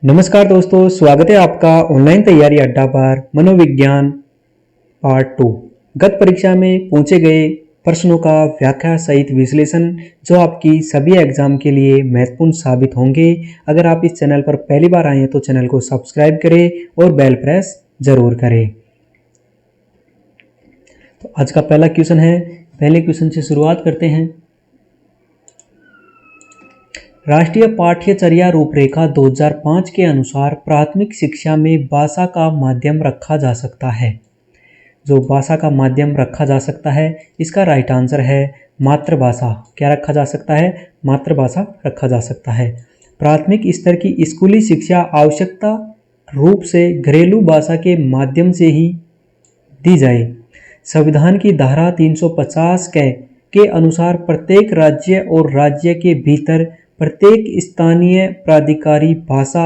नमस्कार दोस्तों, स्वागत है आपका ऑनलाइन तैयारी अड्डा पर मनोविज्ञान पार्ट 2। गत परीक्षा में पूछे गए प्रश्नों का व्याख्या सहित विश्लेषण जो आपकी सभी एग्जाम के लिए महत्वपूर्ण साबित होंगे। अगर आप इस चैनल पर पहली बार आए हैं तो चैनल को सब्सक्राइब करें और बेल प्रेस जरूर करें। तो आज का पहला क्वेश्चन है, पहले क्वेश्चन से शुरुआत करते हैं। राष्ट्रीय पाठ्यचर्या रूपरेखा 2005 के अनुसार प्राथमिक शिक्षा में भाषा का माध्यम रखा जा सकता है। जो भाषा का माध्यम रखा जा सकता है, इसका राइट आंसर है मातृभाषा। क्या रखा जा सकता है? मातृभाषा रखा जा सकता है। प्राथमिक स्तर की स्कूली शिक्षा आवश्यकता रूप से घरेलू भाषा के माध्यम से ही दी जाए। संविधान की धारा 350 के अनुसार प्रत्येक राज्य और राज्य के भीतर प्रत्येक स्थानीय प्राधिकारी भाषा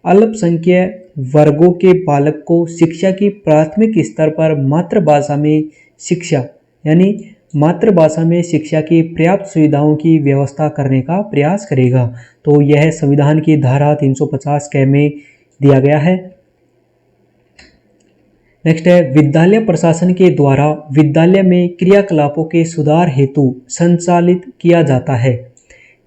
अल्पसंख्यक वर्गों के बालक को शिक्षा की प्राथमिक स्तर पर मातृभाषा में शिक्षा यानी मातृभाषा में शिक्षा की पर्याप्त सुविधाओं की व्यवस्था करने का प्रयास करेगा। तो यह संविधान की धारा 350 में दिया गया है। नेक्स्ट है, विद्यालय प्रशासन के द्वारा विद्यालय में क्रियाकलापों के सुधार हेतु संचालित किया जाता है।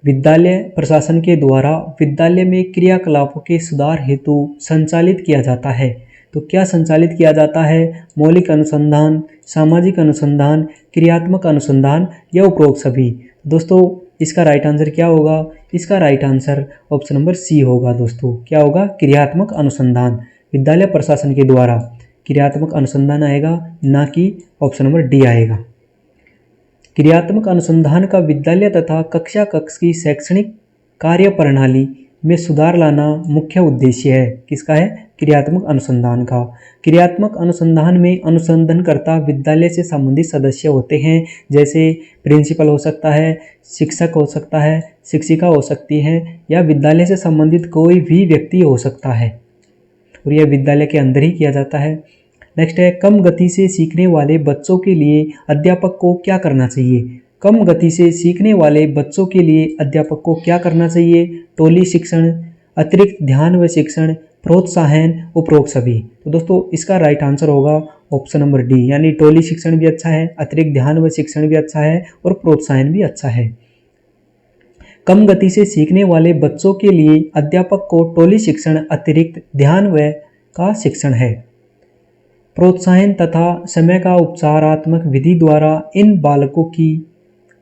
विद्यालय प्रशासन के द्वारा विद्यालय में क्रियाकलापों के सुधार हेतु संचालित किया जाता है। तो क्या संचालित किया जाता है? मौलिक अनुसंधान, सामाजिक अनुसंधान, क्रियात्मक अनुसंधान या उपरोक्त सभी। दोस्तों इसका राइट आंसर क्या होगा? इसका right answer option number C होगा। दोस्तों क्या होगा? क्रियात्मक अनुसंधान। विद्यालय प्रशासन के द्वारा क्रियात्मक अनुसंधान आएगा, ना कि ऑप्शन नंबर डी आएगा। क्रियात्मक अनुसंधान का विद्यालय तथा कक्षा कक्ष की शैक्षणिक कार्य प्रणाली में सुधार लाना मुख्य उद्देश्य है। किसका है? क्रियात्मक अनुसंधान का। क्रियात्मक अनुसंधान में अनुसंधानकर्ता विद्यालय से संबंधित सदस्य होते हैं, जैसे प्रिंसिपल हो सकता है, शिक्षक हो सकता है, शिक्षिका हो सकती है, या विद्यालय से संबंधित कोई भी व्यक्ति हो सकता है, और यह विद्यालय के अंदर ही किया जाता है। नेक्स्ट है, कम गति से सीखने वाले बच्चों के लिए अध्यापक को क्या करना चाहिए? कम गति से सीखने वाले बच्चों के लिए अध्यापक को क्या करना चाहिए? टोली शिक्षण, अतिरिक्त ध्यान व शिक्षण, प्रोत्साहन, उपरोक्त सभी। तो दोस्तों इसका राइट आंसर होगा ऑप्शन नंबर डी, यानी टोली शिक्षण भी अच्छा है, अतिरिक्त ध्यान व शिक्षण भी अच्छा है, और प्रोत्साहन भी अच्छा है। कम गति से सीखने वाले बच्चों के लिए अध्यापक को टोली शिक्षण, अतिरिक्त ध्यान व का शिक्षण है। प्रोत्साहन तथा समय का उपचारात्मक विधि द्वारा इन बालकों की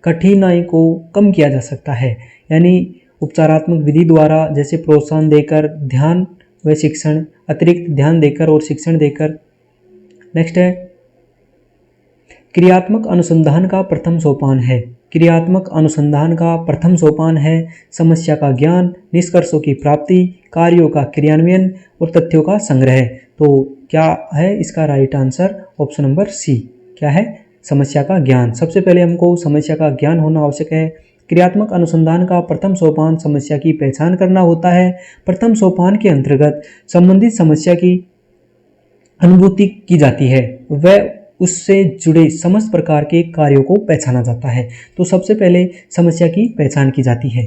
कठिनाई को कम किया जा सकता है। यानी उपचारात्मक विधि द्वारा, जैसे प्रोत्साहन देकर, ध्यान व शिक्षण, अतिरिक्त ध्यान देकर और शिक्षण देकर। नेक्स्ट है, क्रियात्मक अनुसंधान का प्रथम सोपान है। क्रियात्मक अनुसंधान का प्रथम सोपान है समस्या का ज्ञान, निष्कर्षों की प्राप्ति, कार्यों का क्रियान्वयन और तथ्यों का संग्रह। तो क्या है इसका right answer? Option number C. क्या है? समस्या का ज्ञान। सबसे पहले हमको समस्या का ज्ञान होना आवश्यक है। क्रियात्मक अनुसंधान का प्रथम सोपान समस्या की पहचान करना होता है। प्रथम सोपान के अंतर्गत संबंधित समस्या की अनुभूति की जाती है, वह उससे जुड़े समस्त प्रकार के कार्यों को पहचाना जाता है। तो सबसे पहले समस्या की पहचान की जाती है।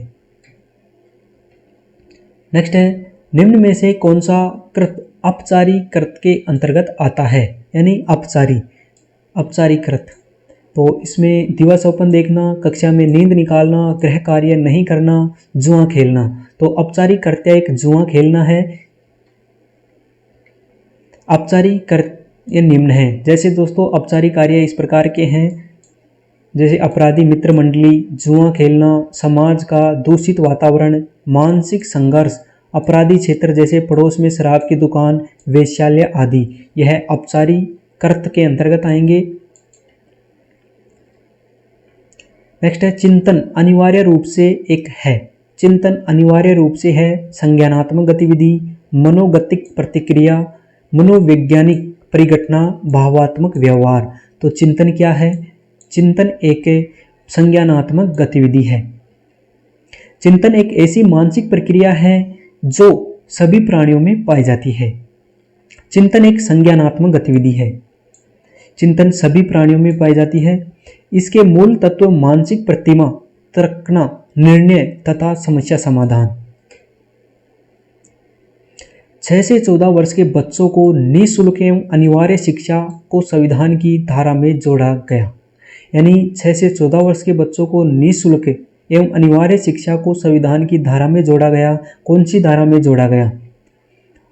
नेक्स्ट है, निम्न में से कौन सा कृत औपचारिक कृत के अंतर्गत आता है? यानी औपचारिक कृत। तो इसमें दिवस ओपन देखना, कक्षा में नींद निकालना, गृह कार्य नहीं करना, जुआ खेलना। तो औपचारिक कृत्य एक जुआ खेलना है। औपचारिक कृत्य निम्न है। जैसे दोस्तों औपचारिक कार्य इस प्रकार के हैं, जैसे अपराधी मित्र मंडली, जुआ खेलना, समाज का दूषित वातावरण, मानसिक संघर्ष, अपराधी क्षेत्र जैसे पड़ोस में शराब की दुकान, वेश्यालय आदि, यह औपचारिक कृत्य के अंतर्गत आएंगे। नेक्स्ट है, चिंतन अनिवार्य रूप से एक है। चिंतन अनिवार्य रूप से है संज्ञानात्मक गतिविधि, मनोगतिक प्रतिक्रिया, मनोवैज्ञानिक परिघटना, भावात्मक व्यवहार। तो चिंतन क्या है? चिंतन एक संज्ञानात्मक गतिविधि है। चिंतन एक ऐसी मानसिक प्रक्रिया है जो सभी प्राणियों में पाई जाती है। चिंतन एक संज्ञानात्मक गतिविधि है। चिंतन सभी प्राणियों में पाई जाती है। इसके मूल तत्व मानसिक प्रतिमा, तर्कना, निर्णय तथा समस्या समाधान। 6 से 14 वर्ष के बच्चों को निःशुल्क एवं अनिवार्य शिक्षा को संविधान की धारा में जोड़ा गया। यानी 6 से 14 वर्ष के बच्चों को निःशुल्क एवं अनिवार्य शिक्षा को संविधान की धारा में जोड़ा गया। कौन सी धारा में जोड़ा गया?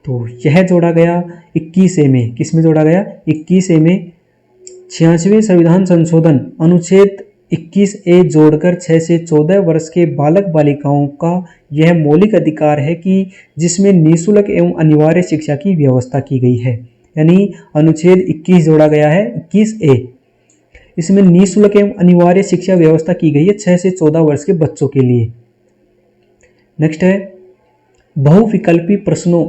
तो यह जोड़ा गया 21 ए में। किस में जोड़ा गया? 21 ए में 86वें संविधान संशोधन अनुच्छेद 21 ए जोड़कर 6 से 14 वर्ष के बालक बालिकाओं का यह मौलिक अधिकार है कि जिसमें निःशुल्क एवं अनिवार्य शिक्षा की व्यवस्था की गई है। यानी अनुच्छेद 21 जोड़ा गया है 21 ए, इसमें निःशुल्क एवं अनिवार्य शिक्षा व्यवस्था की गई है 6 से 14 वर्ष के बच्चों के लिए। नेक्स्ट है बहुविकल्पी प्रश्नों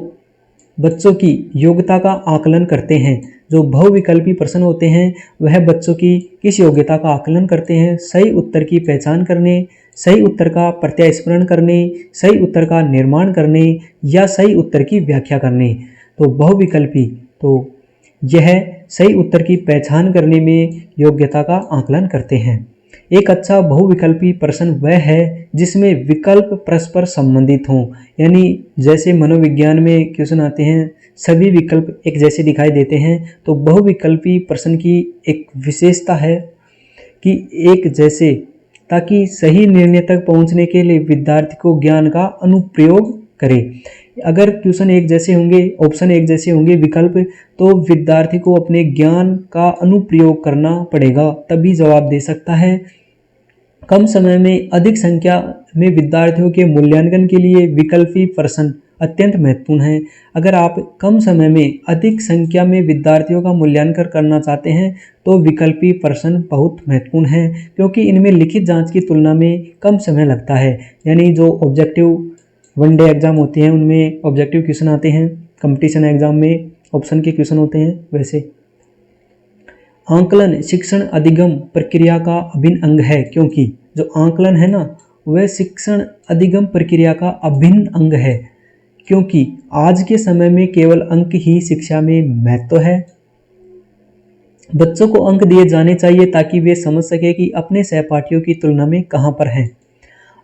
बच्चों की योग्यता का आकलन करते हैं। जो बहुविकल्पी प्रश्न होते हैं वह बच्चों की किस योग्यता का आकलन करते हैं? सही उत्तर की पहचान करने, सही उत्तर का प्रत्यास्मरण करने, सही उत्तर का निर्माण करने या सही उत्तर की व्याख्या करने। तो बहुविकल्पी, तो यह सही उत्तर की पहचान करने में योग्यता का आकलन करते हैं। एक अच्छा बहुविकल्पी प्रश्न वह है जिसमें विकल्प परस्पर संबंधित हों। यानी जैसे मनोविज्ञान में क्वेश्चन आते हैं सभी विकल्प एक जैसे दिखाई देते हैं, तो बहुविकल्पी प्रश्न की एक विशेषता है कि एक जैसे, ताकि सही निर्णय तक पहुंचने के लिए विद्यार्थी को ज्ञान का अनुप्रयोग करे। अगर क्वेश्चन एक जैसे होंगे, ऑप्शन एक जैसे होंगे, विकल्प, तो विद्यार्थी को अपने ज्ञान का अनुप्रयोग करना पड़ेगा तभी जवाब दे सकता है। कम समय में अधिक संख्या में विद्यार्थियों के मूल्यांकन के लिए विकल्पी प्रश्न अत्यंत महत्वपूर्ण है। अगर आप कम समय में अधिक संख्या में विद्यार्थियों का मूल्यांकन करना चाहते हैं तो विकल्पी प्रश्न बहुत महत्वपूर्ण है, क्योंकि इनमें लिखित जांच की तुलना में कम समय लगता है। यानी जो ऑब्जेक्टिव वनडे एग्जाम होते हैं उनमें ऑब्जेक्टिव क्वेश्चन आते हैं, कंपटीशन एग्जाम में ऑप्शन के क्वेश्चन होते हैं। वैसे आंकलन शिक्षण अधिगम प्रक्रिया का अभिन्न अंग है, क्योंकि जो आंकलन है ना वह शिक्षण अधिगम प्रक्रिया का अभिन्न अंग है, क्योंकि आज के समय में केवल अंक ही शिक्षा में महत्व है। बच्चों को अंक दिए जाने चाहिए ताकि वे समझ सके कि अपने सहपाठियों की तुलना में कहां पर हैं।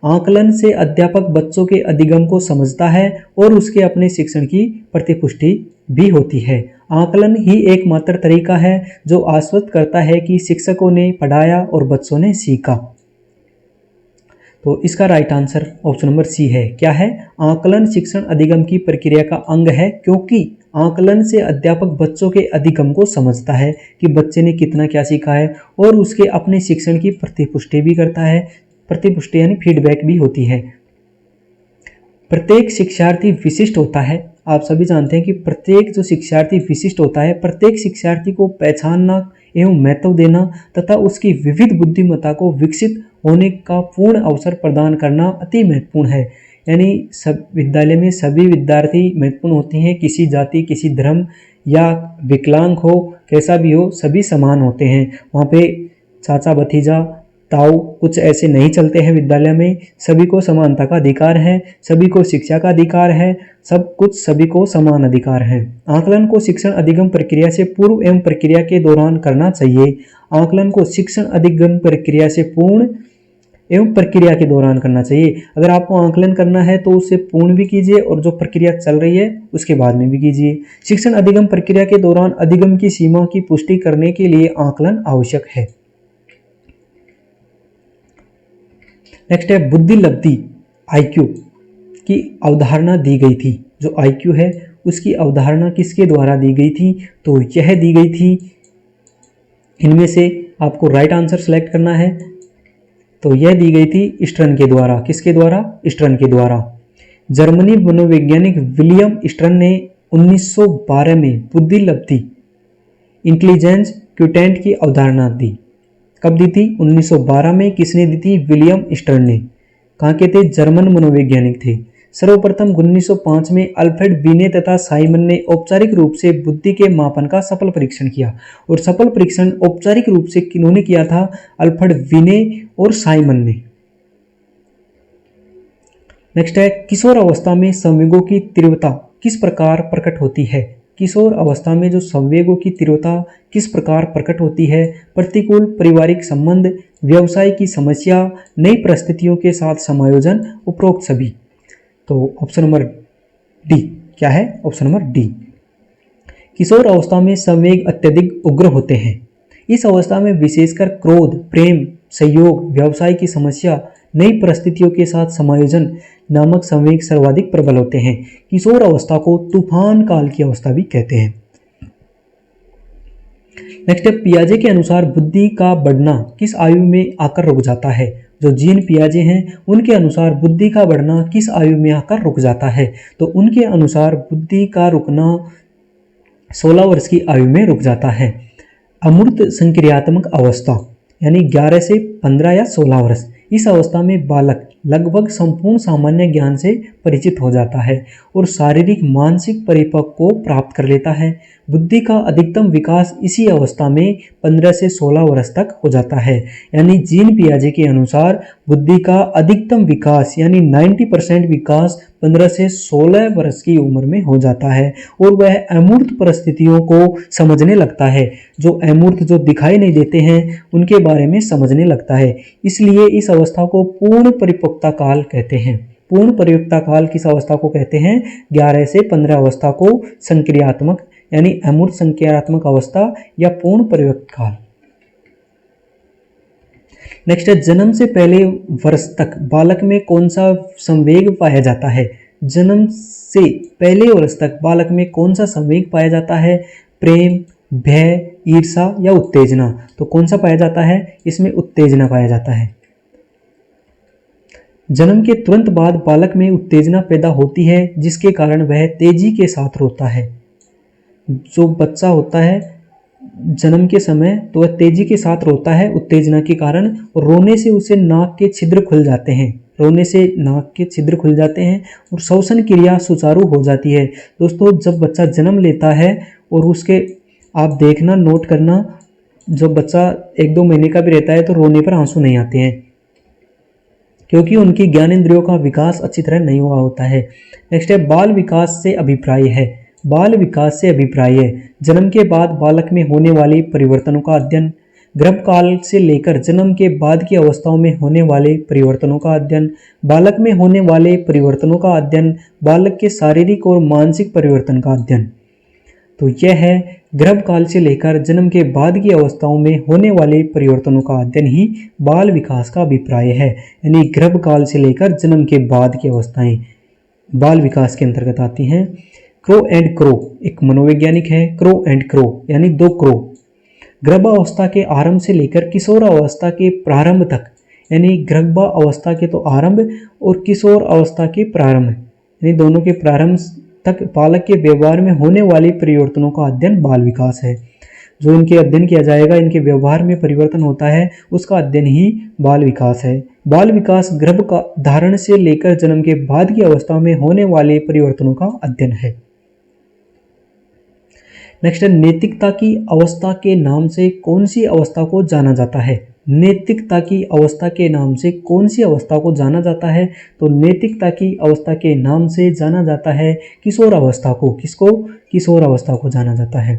आंकलन से अध्यापक बच्चों के अधिगम को समझता है और उसके अपने शिक्षण की प्रतिपुष्टि भी होती है। आंकलन ही एकमात्र तरीका है जो आश्वस्त करता है कि शिक्षकों ने पढ़ाया और बच्चों ने सीखा। तो इसका right answer option number C है। क्या है? आंकलन शिक्षण अधिगम की प्रक्रिया का अंग है, क्योंकि आंकलन से अध्यापक बच्चों के अधिगम को समझता है कि बच्चे ने कितना क्या सीखा है और उसके अपने शिक्षण की प्रतिपुष्टि भी करता है। प्रतिपुष्टि यानी फीडबैक भी होती है। प्रत्येक शिक्षार्थी विशिष्ट होता है। आप सभी जानते हैं कि प्रत्येक जो शिक्षार्थी विशिष्ट होता है। प्रत्येक शिक्षार्थी को पहचानना एवं महत्व देना तथा उसकी विविध बुद्धिमत्ता को विकसित होने का पूर्ण अवसर प्रदान करना अति महत्वपूर्ण है। यानी सब विद्यालय में सभी विद्यार्थी महत्वपूर्ण होते हैं। किसी जाति, किसी धर्म या विकलांग हो, कैसा भी हो, सभी समान होते हैं। वहाँ पे चाचा भतीजा ताऊ कुछ ऐसे नहीं चलते हैं। विद्यालय में सभी को समानता का अधिकार है, सभी को शिक्षा का अधिकार है, सब कुछ सभी को समान अधिकार है। आकलन को शिक्षण अधिगम प्रक्रिया से पूर्व एवं प्रक्रिया के दौरान करना चाहिए। आकलन को शिक्षण अधिगम प्रक्रिया से पूर्ण एवं प्रक्रिया के दौरान करना चाहिए। अगर आपको आकलन करना है तो उसे पूर्ण भी कीजिए और जो प्रक्रिया चल रही है उसके बाद में भी कीजिए। शिक्षण अधिगम प्रक्रिया के दौरान अधिगम की सीमा की पुष्टि करने के लिए आकलन आवश्यक है। नेक्स्ट है बुद्धि लब्धि IQ की अवधारणा दी गई थी। जो IQ है उसकी अवधारणा किसके द्वारा दी गई थी? तो यह दी गई थी, इनमें से आपको राइट आंसर सेलेक्ट करना है। तो यह दी गई थी स्टर्न के द्वारा। किसके द्वारा? स्टर्न के द्वारा। जर्मनी मनोवैज्ञानिक विलियम स्टर्न ने 1912 में बुद्धि लब्धि इंटेलिजेंस क्विटेंट की अवधारणा दी। कब दी थी? 1912 में। किसने दी थी? विलियम स्टर्न ने। कहाँ के थे? जर्मन मनोवैज्ञानिक थे। सर्वप्रथम 1905 में अल्फ्रेड बीने तथा साइमन ने औपचारिक रूप से बुद्धि के मापन का सफल परीक्षण किया। और सफल परीक्षण औपचारिक रूप से किन्होंने किया था? अल्फ्रेड बीने और साइमन ने। नेक्स्ट है किशोर अवस्था में संवेगों की तीव्रता किस प्रकार प्रकट होती है? किशोर अवस्था में जो संवेगों की तीव्रता किस प्रकार प्रकट होती है? प्रतिकूल पारिवारिक संबंध, व्यवसाय की समस्या, नई परिस्थितियों के साथ समायोजन, उपरोक्त सभी। तो ऑप्शन नंबर डी क्या है? Option number D. किशोर अवस्था में संवेग अत्यधिक उग्र होते हैं। इस अवस्था में विशेषकर क्रोध, प्रेम, सहयोग, व्यवसाय की समस्या, नई परिस्थितियों के साथ समायोजन नामक संवेग सर्वाधिक प्रबल होते हैं। किशोर अवस्था को तूफान काल की अवस्था भी कहते हैं। नेक्स्ट है, पियाजे के अनुसार बुद्धि का बढ़ना किस आयु में आकर रुक जाता है? जो जीन पियाजे हैं उनके अनुसार बुद्धि का बढ़ना किस आयु में आकर रुक जाता है? तो उनके अनुसार बुद्धि का रुकना 16 वर्ष की आयु में रुक जाता है। अमूर्त संक्रियात्मक अवस्था यानी 11 से 15 या 16 वर्ष, इस अवस्था में बालक लगभग संपूर्ण सामान्य ज्ञान से परिचित हो जाता है और शारीरिक मानसिक परिपक्व को प्राप्त कर लेता है। बुद्धि का अधिकतम विकास इसी अवस्था में 15 से 16 वर्ष तक हो जाता है। यानी जीन पियाजे के अनुसार बुद्धि का अधिकतम विकास यानी 90% विकास 15 से 16 वर्ष की उम्र में हो जाता है और वह अमूर्त परिस्थितियों को समझने लगता है। जो अमूर्त, जो दिखाई नहीं देते हैं, उनके बारे में समझने लगता है। इसलिए इस अवस्था को पूर्ण परिपक्वता काल कहते हैं। पूर्ण परिपक्वता काल किस अवस्था को कहते हैं? 11 से 15 अवस्था को संक्रियात्मक यानी अमूर्त संक्रियात्मक अवस्था या पूर्ण परिपक्वता काल। नेक्स्ट है, जन्म से पहले वर्ष तक बालक में कौन सा संवेग पाया जाता है? जन्म से पहले वर्ष तक बालक में कौन सा संवेग पाया जाता है? प्रेम, भय, ईर्ष्या या उत्तेजना? तो कौन सा पाया जाता है? इसमें उत्तेजना पाया जाता है। जन्म के तुरंत बाद बालक में उत्तेजना पैदा होती है जिसके कारण वह तेजी के साथ रोता है। जो बच्चा होता है जन्म के समय तो वह तेजी के साथ रोता है उत्तेजना के कारण, और रोने से उसे नाक के छिद्र खुल जाते हैं। रोने से नाक के छिद्र खुल जाते हैं और श्वसन क्रिया सुचारू हो जाती है। दोस्तों, जब बच्चा जन्म लेता है और उसके आप देखना, नोट करना, जब बच्चा 1-2 महीने का भी रहता है तो रोने पर आंसू नहीं आते हैं क्योंकि उनकी ज्ञानेंद्रियों का विकास अच्छी तरह नहीं हुआ होता है। नेक्स्ट है, बाल विकास से अभिप्राय है। बाल विकास से अभिप्राय है जन्म के बाद बालक में होने वाले परिवर्तनों का अध्ययन, गर्भकाल से लेकर जन्म के बाद की अवस्थाओं में होने वाले परिवर्तनों का अध्ययन, बालक में होने वाले परिवर्तनों का अध्ययन, बालक के शारीरिक और मानसिक परिवर्तन का अध्ययन। तो यह है गर्भकाल से लेकर जन्म के बाद की अवस्थाओं में होने वाले परिवर्तनों का अध्ययन ही बाल विकास का अभिप्राय है। यानी गर्भकाल से लेकर जन्म के बाद की अवस्थाएं बाल विकास के अंतर्गत आती हैं। क्रो एंड क्रो एक मनोवैज्ञानिक है। क्रो एंड क्रो यानी 2 क्रो। गर्भावस्था के आरंभ से लेकर किशोर अवस्था के प्रारंभ तक, यानी गर्भावस्था के तो आरंभ और किशोर अवस्था के प्रारंभ, यानी दोनों के प्रारंभ तक बालक के व्यवहार में होने वाले परिवर्तनों का अध्ययन बाल विकास है। जो इनके अध्ययन किया जाएगा, इनके व्यवहार में परिवर्तन होता है, उसका अध्ययन ही बाल विकास है। बाल विकास गर्भ का धारण से लेकर जन्म के बाद की अवस्था में होने वाले परिवर्तनों का अध्ययन है। नेक्स्ट है, नैतिकता की अवस्था के नाम से कौन सी अवस्था को जाना जाता है? नैतिकता की अवस्था के नाम से कौन सी अवस्था को जाना जाता है? तो नैतिकता की अवस्था के नाम से जाना जाता है किशोर अवस्था को। किसको? किशोर अवस्था को जाना जाता है।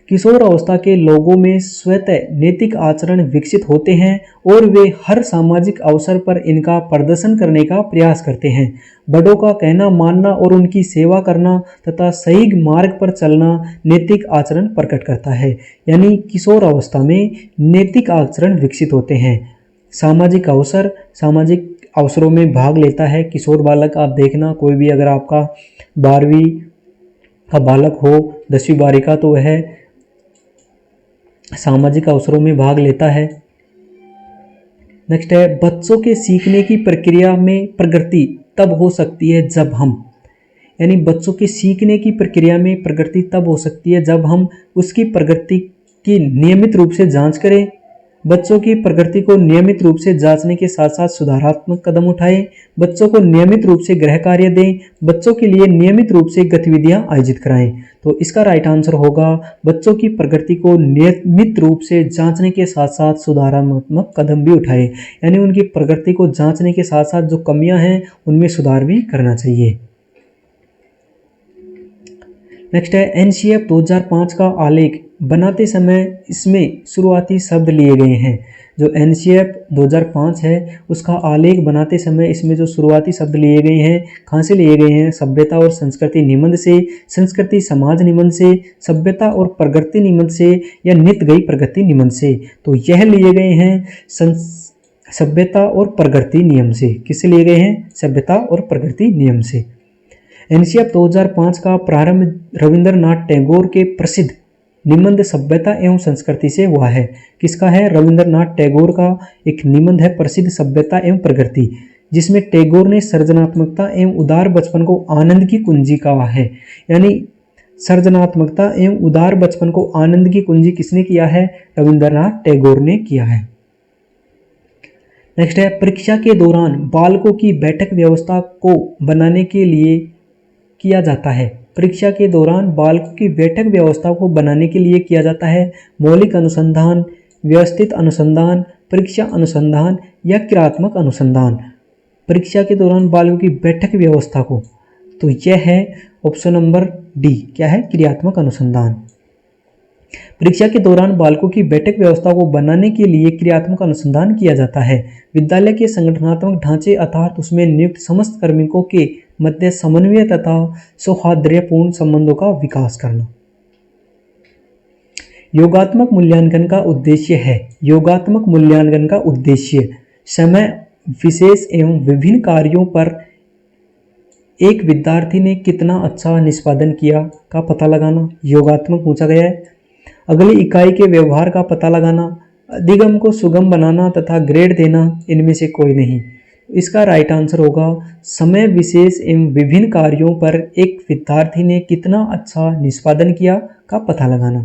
किशोर अवस्था के लोगों में स्वतः नैतिक आचरण विकसित होते हैं और वे हर सामाजिक अवसर पर इनका प्रदर्शन करने का प्रयास करते हैं। बड़ों का कहना मानना और उनकी सेवा करना तथा सही मार्ग पर चलना नैतिक आचरण प्रकट करता है। यानी किशोर अवस्था में नैतिक आचरण विकसित होते हैं। सामाजिक अवसरों में भाग लेता है किशोर बालक। आप देखना, कोई भी अगर आपका 12वीं का बालक हो, 10वीं 12वीं का, तो वह सामाजिक अवसरों में भाग लेता है। नेक्स्ट है, बच्चों के सीखने की प्रक्रिया में प्रगति तब हो सकती है जब हम, यानी बच्चों के सीखने की प्रक्रिया में प्रगति तब हो सकती है जब हम उसकी प्रगति की नियमित रूप से जांच करें। बच्चों की प्रगति को नियमित रूप से जांचने के साथ साथ सुधारात्मक कदम उठाएं। बच्चों को नियमित रूप से गृह कार्य दें। बच्चों के लिए नियमित रूप से गतिविधियां आयोजित कराएं। तो इसका राइट आंसर होगा बच्चों की प्रगति को नियमित रूप से जांचने के साथ साथ सुधारात्मक कदम भी उठाएं। यानी उनकी प्रगति को जांचने के साथ साथ जो कमियां हैं उनमें सुधार भी करना चाहिए। नेक्स्ट है, एनसीएफ 2005 का आलेख बनाते समय इसमें शुरुआती शब्द लिए गए हैं। जो एनसीएफ 2005 है उसका आलेख बनाते समय इसमें जो शुरुआती शब्द लिए गए हैं कहाँ से लिए गए हैं? सभ्यता और संस्कृति निबंध से, संस्कृति समाज निबंध से, सभ्यता और प्रगति निबंध से या नित गई प्रगति निबंध से। तो यह लिए गए हैं सभ्यता और प्रगति नियम से। किससे लिए गए हैं? सभ्यता और प्रगति नियम से। एनसीएफ 2005 का प्रारंभ रविंद्रनाथ टैगोर के प्रसिद्ध निबंध सभ्यता एवं संस्कृति से हुआ है। किसका है? रविंद्रनाथ टैगोर का एक निबंध है प्रसिद्ध सभ्यता एवं प्रगति, जिसमें टैगोर ने सृजनात्मकता एवं उदार बचपन को आनंद की कुंजी कहा है। यानी सृजनात्मकता एवं उदार बचपन को आनंद की कुंजी किसने किया है? रविंद्रनाथ टैगोर ने किया है। नेक्स्ट है, परीक्षा के दौरान बालकों की बैठक व्यवस्था को बनाने के लिए किया जाता है। परीक्षा के दौरान बालकों की बैठक व्यवस्था को बनाने के लिए किया जाता है मौलिक अनुसंधान, व्यवस्थित अनुसंधान, परीक्षा अनुसंधान या क्रियात्मक अनुसंधान। परीक्षा के दौरान बालकों की बैठक व्यवस्था को, तो यह है ऑप्शन नंबर डी, क्या है? क्रियात्मक अनुसंधान। परीक्षा के दौरान बालकों की बैठक व्यवस्था को बनाने के लिए क्रियात्मक अनुसंधान किया जाता है। विद्यालय के संगठनात्मक ढांचे अर्थात उसमें नियुक्त समस्त कार्मिकों के मध्य समन्वय तथा सौहार्दपूर्ण संबंधों का विकास करना। योगात्मक मूल्यांकन का उद्देश्य है। योगात्मक मूल्यांकन का उद्देश्य समय विशेष एवं विभिन्न कार्यों पर एक विद्यार्थी ने कितना अच्छा निष्पादन किया का पता लगाना योगात्मक पूछा गया है। अगली इकाई के व्यवहार का पता लगाना, अधिगम को सुगम बनाना तथा ग्रेड देना, इनमें से कोई नहीं। इसका राइट आंसर होगा समय विशेष एवं विभिन्न कार्यों पर एक विद्यार्थी ने कितना अच्छा निष्पादन किया का पता लगाना।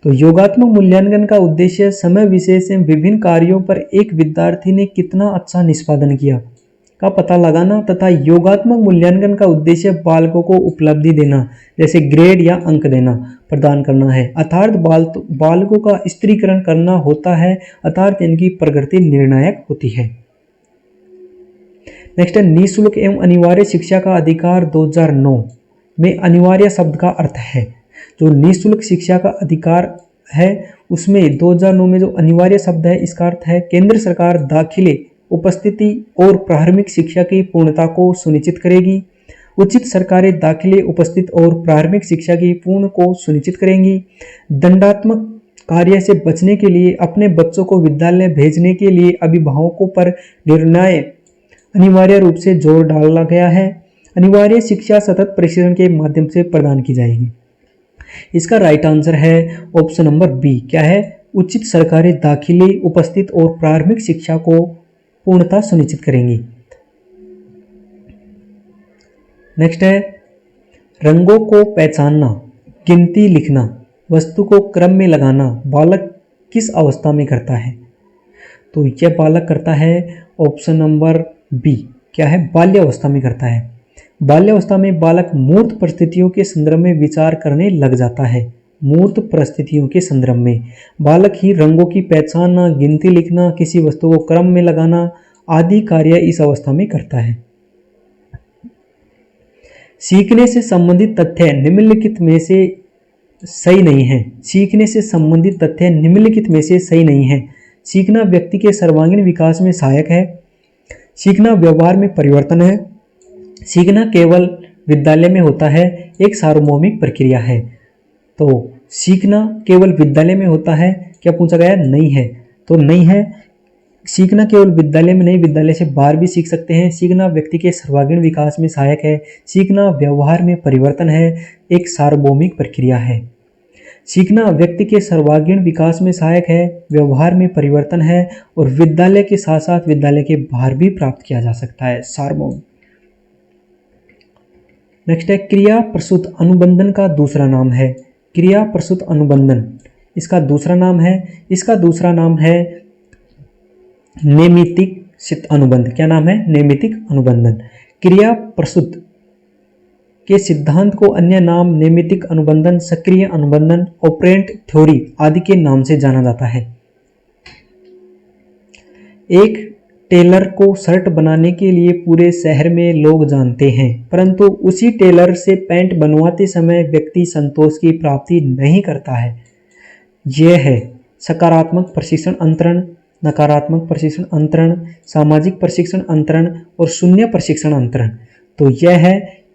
तो योगात्मक मूल्यांकन का उद्देश्य समय विशेष एवं विभिन्न कार्यों पर एक विद्यार्थी ने कितना अच्छा निष्पादन किया का पता लगाना तथा योगात्मक मूल्यांकन का उद्देश्य बालकों को उपलब्धि देना, जैसे ग्रेड या अंक देना, प्रदान करना है। अर्थात बालकों का स्त्रीकरण करना होता है, अर्थात इनकी प्रगति निर्णायक होती है। नेक्स्ट है, निःशुल्क एवं अनिवार्य शिक्षा का अधिकार 2009 में अनिवार्य शब्द का अर्थ है। जो निःशुल्क शिक्षा का अधिकार है उसमें 2009 में जो अनिवार्य शब्द है इसका अर्थ है केंद्र सरकार दाखिले, उपस्थिति और प्रारंभिक शिक्षा की पूर्णता को सुनिश्चित करेगी। उचित सरकारी दाखिले, उपस्थित और प्रारंभिक शिक्षा की पूर्ण को सुनिश्चित करेंगी। दंडात्मक कार्य से बचने के लिए अपने बच्चों को विद्यालय भेजने के लिए अभिभावकों पर निर्णय अनिवार्य रूप से जोर डाला गया है। अनिवार्य शिक्षा सतत प्रशिक्षण के माध्यम से प्रदान की जाएगी। इसका राइट आंसर है ऑप्शन नंबर बी, क्या है? उचित सरकारी दाखिले, उपस्थित और प्रारंभिक शिक्षा को पूर्णता सुनिश्चित करेंगी। नेक्स्ट है, रंगों को पहचानना, गिनती लिखना, वस्तु को क्रम में लगाना बालक किस अवस्था में करता है? तो यह बालक करता है ऑप्शन नंबर बी, क्या है? बाल्यावस्था में करता है। बाल्यावस्था में बालक मूर्त परिस्थितियों के संदर्भ में विचार करने लग जाता है। मूर्त परिस्थितियों के संदर्भ में बालक ही रंगों की पहचानना, गिनती लिखना, किसी वस्तु को क्रम में लगाना आदि कार्य इस अवस्था में करता है। सीखने से संबंधित तथ्य निम्नलिखित में से सही नहीं है। सीखने से संबंधित तथ्य निम्नलिखित में से सही नहीं है। सीखना व्यक्ति के सर्वांगीण विकास में सहायक है। सीखना व्यवहार में परिवर्तन है। सीखना केवल विद्यालय में होता है, एक सार्वभौमिक प्रक्रिया है। तो सीखना केवल विद्यालय में होता है, क्या पूछा गया? नहीं है, तो नहीं है। सीखना केवल विद्यालय में नहीं, विद्यालय से बाहर भी सीख सकते हैं। सीखना व्यक्ति के सर्वांगीण विकास में सहायक है। सीखना व्यवहार में परिवर्तन है, एक सार्वभौमिक प्रक्रिया है। सीखना व्यक्ति के सर्वांगीण विकास में सहायक है, व्यवहार में परिवर्तन है और विद्यालय के साथ साथ विद्यालय के बाहर भी प्राप्त किया जा सकता है, सार्वभौमिक। नेक्स्ट है, क्रिया प्रसूत अनुबंधन का दूसरा नाम है। क्रिया प्रसूत अनुबंधन इसका दूसरा नाम है। इसका दूसरा नाम है नैमित्तिक अनुबंध। क्या नाम है? नैमित्तिक अनुबंधन। क्रिया प्रसूत के सिद्धांत को अन्य नाम नैमित्तिक अनुबंधन, सक्रिय अनुबंधन, ऑपरेंट थ्योरी आदि के नाम से जाना जाता है। एक टेलर को शर्ट बनाने के लिए पूरे शहर में लोग जानते हैं, परंतु उसी टेलर से पैंट बनवाते समय व्यक्ति संतोष की प्राप्ति नहीं करता है। यह है सकारात्मक प्रशिक्षण अंतरण, नकारात्मक प्रशिक्षण अंतरण, सामाजिक प्रशिक्षण अंतरण और शून्य प्रशिक्षण अंतरण। तो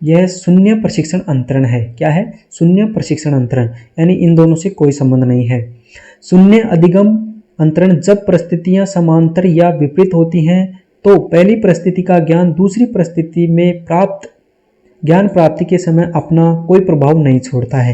यह शून्य प्रशिक्षण अंतरण है। क्या है? शून्य प्रशिक्षण अंतरण, यानी इन दोनों से कोई संबंध नहीं है। शून्य अधिगम अंतरण, जब परिस्थितियां समांतर या विपरीत होती हैं तो पहली परिस्थिति का ज्ञान दूसरी परिस्थिति में प्राप्त ज्ञान प्राप्ति के समय अपना कोई प्रभाव नहीं छोड़ता है,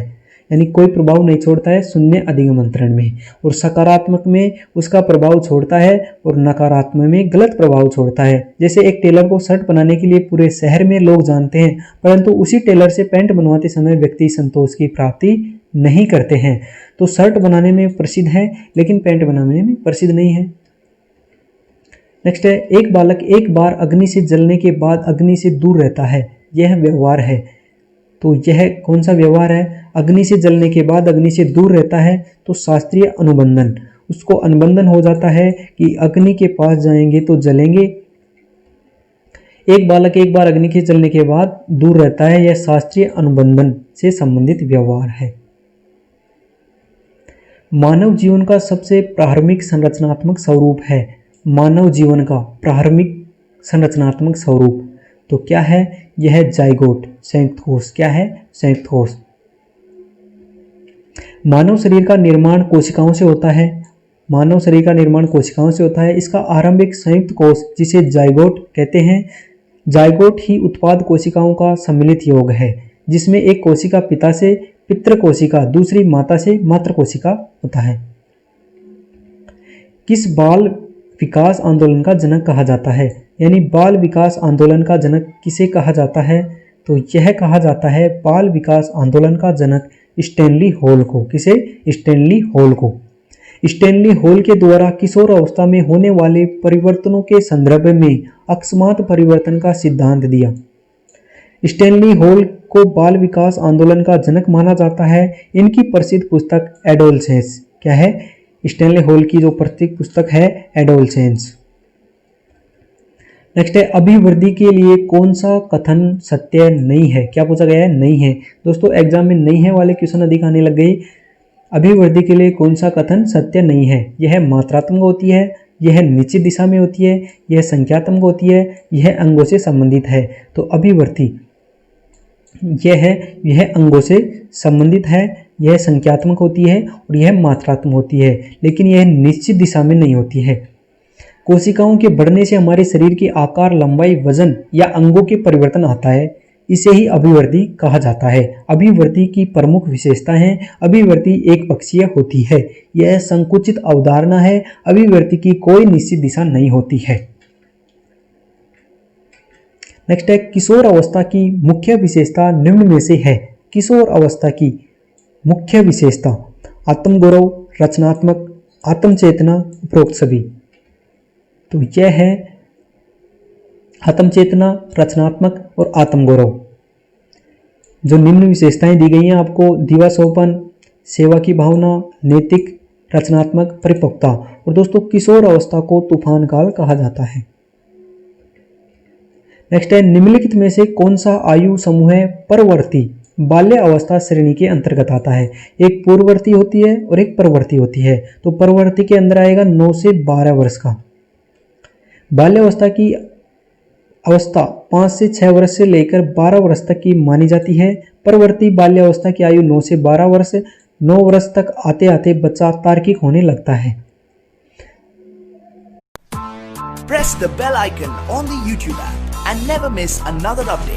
यानी कोई प्रभाव नहीं छोड़ता है शून्य अधिगम अंतरण में, और सकारात्मक में उसका प्रभाव छोड़ता है और नकारात्मक में गलत प्रभाव छोड़ता है। जैसे एक टेलर को शर्ट बनाने के लिए पूरे शहर में लोग जानते हैं, परंतु उसी टेलर से पैंट बनवाते समय व्यक्ति संतोष की प्राप्ति नहीं करते हैं। तो शर्ट बनाने में प्रसिद्ध है लेकिन पैंट बनाने में प्रसिद्ध नहीं है। नेक्स्ट है, एक बालक एक बार अग्नि से जलने के बाद अग्नि से दूर रहता है, यह व्यवहार है। तो यह कौन सा व्यवहार है? अग्नि से जलने के बाद अग्नि से दूर रहता है, तो शास्त्रीय अनुबंधन, उसको अनुबंधन हो जाता है कि अग्नि के पास जाएंगे तो जलेंगे। एक बालक एक बार अग्नि के जलने के बाद दूर रहता है, यह शास्त्रीय अनुबंधन से संबंधित व्यवहार है। मानव जीवन का सबसे प्रारंभिक संरचनात्मक स्वरूप है। मानव जीवन का प्रारंभिक संरचनात्मक स्वरूप तो क्या है? यह जाइगोट, संयुक्त कोष। क्या है? संयुक्त कोष। मानव शरीर का निर्माण कोशिकाओं से होता है। मानव शरीर का निर्माण कोशिकाओं से होता है। इसका आरंभिक संयुक्त कोष जिसे जाइगोट कहते हैं। जाइगोट ही उत्पाद कोशिकाओं का सम्मिलित योग है, जिसमें एक कोशिका पिता से पितृ कोशिका, दूसरी माता से मातृ कोशिका होता है। किस बाल विकास आंदोलन का जनक कहा जाता है? यानी बाल विकास आंदोलन का जनक किसे कहा जाता है? तो यह कहा जाता है बाल विकास आंदोलन का जनक स्टैनली हॉल को। किसे? स्टैनली हॉल को। स्टैनली हॉल के द्वारा किशोर अवस्था में होने वाले परिवर्तनों के संदर्भ में अकस्मात परिवर्तन का सिद्धांत दिया। स्टैनली हॉल को बाल विकास आंदोलन का जनक माना जाता है। इनकी प्रसिद्ध पुस्तक एडोलसेंस। क्या है? स्टैनली हॉल की जो प्रसिद्ध पुस्तक है एडोलसेंस। नेक्स्ट है, अभिवृद्धि के लिए कौन सा कथन सत्य नहीं है? क्या पूछा गया है? नहीं है। दोस्तों एग्जाम में नहीं है वाले क्वेश्चन अधिक आने लग गए। अभिवृद्धि के लिए कौन सा कथन सत्य नहीं है? यह मात्रात्मक होती है, यह निश्चित दिशा में होती है, यह संख्यात्मक होती है, यह अंगों से संबंधित है। तो अभिवृद्धि यह अंगों से संबंधित है, यह संख्यात्मक होती है और यह मात्रात्मक होती है, लेकिन यह निश्चित दिशा में नहीं होती है। कोशिकाओं के बढ़ने से हमारे शरीर के आकार, लंबाई, वजन या अंगों के परिवर्तन आता है, इसे ही अभिवृद्धि कहा जाता है। अभिवृद्धि की प्रमुख विशेषता है, अभिवृद्धि एक पक्षीय होती है, यह संकुचित अवधारणा है। अभिवृद्धि की कोई निश्चित दिशा नहीं होती है। नेक्स्ट है, किशोर अवस्था की मुख्य विशेषता निम्न में से है। किशोर अवस्था की मुख्य विशेषता आत्मगौरव, रचनात्मक, आत्मचेतना, उपरोक्त सभी। तो यह है आत्मचेतना, रचनात्मक और आत्मगौरव। जो निम्न विशेषताएं दी गई हैं आपको, दिवास्वपन, सेवा की भावना, नैतिक, रचनात्मक, परिपक्वता। और दोस्तों किशोर अवस्था को तूफान काल कहा जाता है। नेक्स्ट है, निम्नलिखित में से कौन सा आयु समूह परवर्ती बाल्य अवस्था श्रेणी के अंतर्गत आता है? एक पूर्ववर्ती होती है और एक परवर्ती होती है। तो परवर्ती के अंदर आएगा 9 से 12 वर्ष का। बाल्य अवस्था की अवस्था 5 से 6 वर्ष से लेकर 12 वर्ष तक की मानी जाती है। परवर्ती बाल्य अवस्था की आयु 9 से 12 वर्ष। 9 वर्ष तक आते आते बच्चा तार्किक होने लगता है। Press the bell icon on the YouTube app and never miss another update.